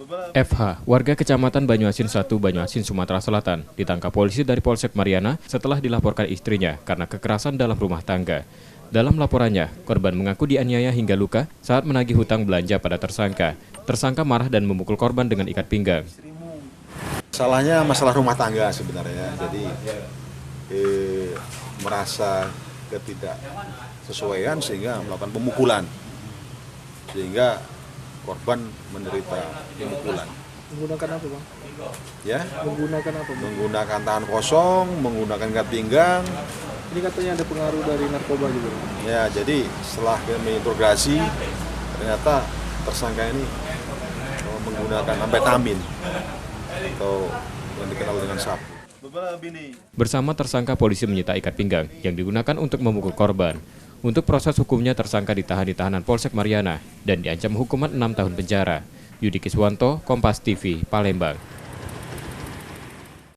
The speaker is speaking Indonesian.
FH, warga Kecamatan Banyuasin 1, Banyuasin, Sumatera Selatan, ditangkap polisi dari Polsek Mariana setelah dilaporkan istrinya karena kekerasan dalam rumah tangga. Dalam laporannya, korban mengaku dianiaya hingga luka saat menagih hutang belanja pada tersangka. Tersangka marah dan memukul korban dengan ikat pinggang. Salahnya masalah rumah tangga sebenarnya, jadi merasa ketidaksesuaian sehingga melakukan pemukulan, sehingga korban menderita pemukulan. Menggunakan apa, Bang? Ya, Menggunakan apa, Bang? menggunakan tangan kosong, menggunakan ikat pinggang. Ini katanya ada pengaruh dari narkoba juga, Bang. Ya, jadi setelah kami interogasi, ternyata tersangka ini menggunakan amfetamin atau yang dikenal dengan sabu. Bersama tersangka, polisi menyita ikat pinggang yang digunakan untuk memukul korban. Untuk proses hukumnya, tersangka ditahan di tahanan Polsek Mariana dan diancam hukuman 6 tahun penjara. Yudi Kiswanto, Kompas TV, Palembang.